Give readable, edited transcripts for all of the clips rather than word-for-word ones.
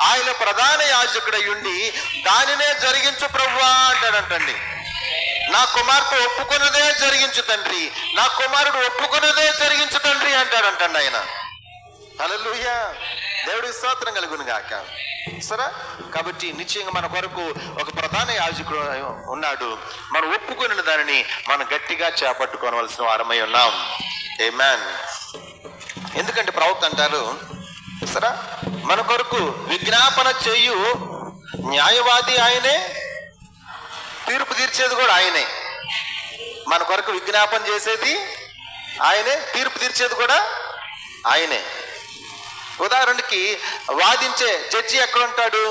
ఆయన ప్రధాన యాజకుడై ఉండి దానినే జరిగించు ప్రభువా అంటాడంటండి. నా కుమార్తె ఒప్పుకున్నదే జరిగించు తండ్రి, నా కుమారుడు ఒప్పుకున్నదే జరిగించు తండ్రి అంటాడంటండి ఆయన. హల్లెలూయా, దేవుడికి స్తోత్రం కలుగును గాక. సరే, కాబట్టి నిశ్చయంగా మన కొరకు ఒక ప్రధాన యాజకుడు ఉన్నాడు. మనం ఒప్పుకున్న దానిని మనం గట్టిగా చేపట్టుకోవలసిన వారమై ఉన్నాం. ఆమేన్. ఎందుకంటే ప్రవక్త అంటారు, సరే, మన కొరకు విజ్ఞాపన చేయు న్యాయవాది ఆయనే, తీర్పు తీర్చేది కూడా ఆయనే. మన కొరకు విజ్ఞాపన చేసేది ఆయనే, తీర్పు తీర్చేది కూడా ఆయనే. ఉదాహరణకి వాదించే జడ్జి ఎక్కడ ఉంటాడు?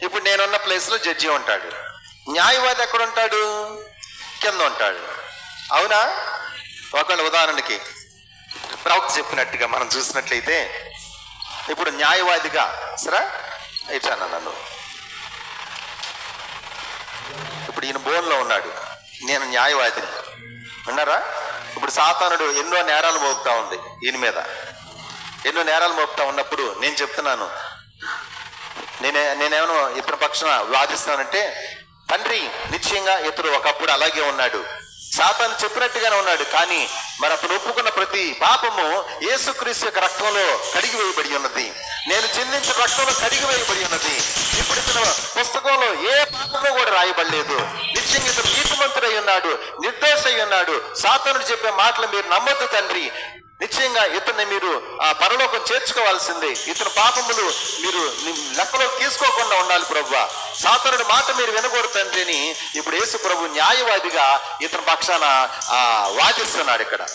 ఇప్పుడు నేనున్న ప్లేస్లో జడ్జి ఉంటాడు. న్యాయవాది ఎక్కడ ఉంటాడు? కింద ఉంటాడు. అవునా? ఒకవేళ ఉదాహరణకి ప్రవక్త చెప్పినట్టుగా మనం చూసినట్లయితే, ఇప్పుడు న్యాయవాదిగా సరే ఇచ్చాను నన్ను, ఇప్పుడు ఈయన బోన్లో ఉన్నాడు, నేను న్యాయవాదిని విన్నారా? ఇప్పుడు సాతానుడు ఎన్నో నేరాలు మోపుతా ఉంది ఈయన మీద. ఎన్నో నేరాలు మోపుతా ఉన్నప్పుడు నేను చెప్తున్నాను, నేనేమో ఇతర పక్షాన వాదిస్తానంటే, తండ్రి నిశ్చయంగా ఇతడు ఒకప్పుడు అలాగే ఉన్నాడు, సాతాను చెప్పినట్టుగానే ఉన్నాడు, కానీ మరి అతను ఒప్పుకున్న ప్రతి పాపము యేసుక్రీస్తు యొక్క రక్తంలో కడిగి వేయబడి ఉన్నది, నేను చిందించిన రక్తంలో కడిగి వేయబడి ఉన్నది. ఇప్పుడు ఇతను పుస్తకంలో ఏ పాపము కూడా రాయబడలేదు. నిశ్చయంగా ఇతను నీతిమంతుడై ఉన్నాడు, నిర్దోషై ఉన్నాడు. సాతానుడు చెప్పే మాటలు మీరు నమ్మొద్దు తండ్రి, నిశ్చయంగా ఇతన్ని మీరు ఆ పరలోకం చేర్చుకోవాల్సిందే, ఇతని పాపములు మీరు లెక్కలో తీసుకోకుండా ఉండాలి ప్రభువా, సాతానుడి మాట మీరు వినకూడదు తండ్రి అని ఇప్పుడు యేసు ప్రభు న్యాయవాదిగా ఇతని పక్షాన వాదిస్తున్నాడు. ఇక్కడ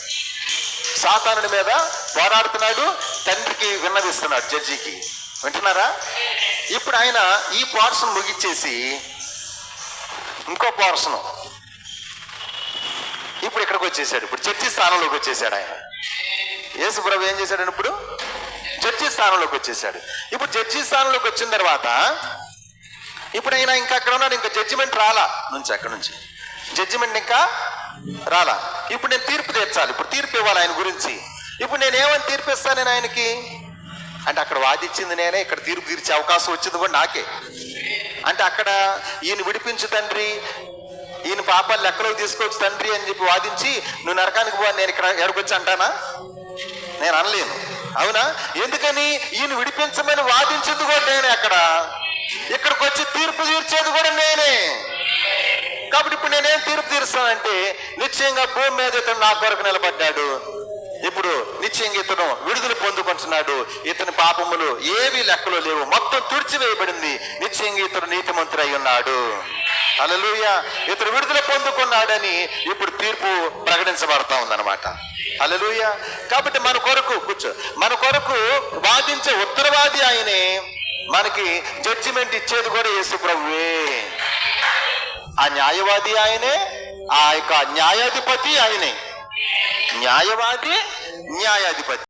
సాతానుడి మీద పోరాడుతున్నాడు, తండ్రికి విన్నవిస్తున్నాడు, జడ్జికి. వింటున్నారా? ఇప్పుడు ఆయన ఈ పోర్షన్ ముగిచ్చేసి ఇంకో పోర్షన్ ఇప్పుడు ఇక్కడికి వచ్చేసాడు. ఇప్పుడు జడ్జి స్థానంలోకి వచ్చేసాడు ఆయన. యేసు ప్రభు ఏం చేశాడని ఇప్పుడు జడ్జి స్థానంలోకి వచ్చేసాడు. ఇప్పుడు జడ్జి స్థానంలోకి వచ్చిన తర్వాత ఇప్పుడు ఆయన ఇంకా అక్కడ ఉన్నాడు, ఇంకా జడ్జిమెంట్ రాలా నుంచి, అక్కడ నుంచి జడ్జిమెంట్ ఇంకా రాలా. ఇప్పుడు నేను తీర్పు తీర్చాలి, ఇప్పుడు తీర్పు ఇవ్వాలి ఆయన గురించి. ఇప్పుడు నేనేమని తీర్పు ఇస్తాను నేను ఆయనకి అంటే, అక్కడ వాదించింది నేనే, ఇక్కడ తీర్పు తీర్చే అవకాశం వచ్చింది కూడా నాకే. అంటే అక్కడ ఈయన విడిపించు తండ్రి, ఈయన పాపాలు లెక్కలోకి తీసుకోవచ్చు తండ్రి అని చెప్పి వాదించి నువ్వు నరకానికి పో, నేను ఇక్కడ ఎక్కడికొచ్చి అంటానా? నేను అనలేను. అవునా? ఎందుకని? ఈయన విడిపించమని వాదించింది కూడా నేనే, అక్కడ ఇక్కడికి వచ్చి తీర్పు తీర్చేది కూడా నేనే. కాబట్టి ఇప్పుడు నేనేం తీర్పు తీరుస్తానంటే, నిశ్చయంగా భూమి మీద ఇతను నా కొరకు నిలబడ్డాడు, ఇప్పుడు నిశ్చయంగా ఇతను విడుదల పొందుకుంటున్నాడు, ఇతని పాపములు ఏవి లెక్కలో లేవు, మొత్తం తుడిచివేయబడింది, నిశ్చయంగా ఇతను నీతిమంతుడై ఉన్నాడు. హల్లెలూయా, ఇతను విడుదల పొందుకున్నాడని ఇప్పుడు తీర్పు ప్రకటించబడతా ఉందన్నమాట. హల్లెలూయా. కాబట్టి మన కొరకు వాదించే ఉత్తరవాది ఆయనే, మనకి జడ్జిమెంట్ ఇచ్చేది కూడా యేసు ప్రభువే. ఆ న్యాయవాది ఆయనే, ఆ యొక్క న్యాయాధిపతి ఆయనే. న్యాయవాది, న్యాయాధిపతి.